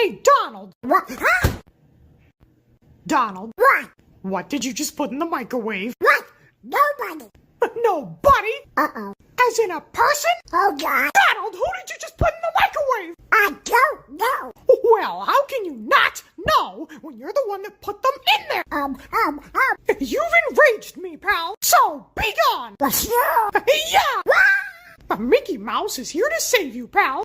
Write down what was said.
Hey, Donald! What? Huh? Donald, What? what did you just put in the microwave? What? Nobody. Nobody? Uh-oh. As in a person? Oh, God. Donald, who did you just put in the microwave? I don't know. Well, how can you not know when you're the one that put them in there? You've enraged me, pal. So, be gone. Let's go. Yeah! Mickey Mouse is here to save you, pal.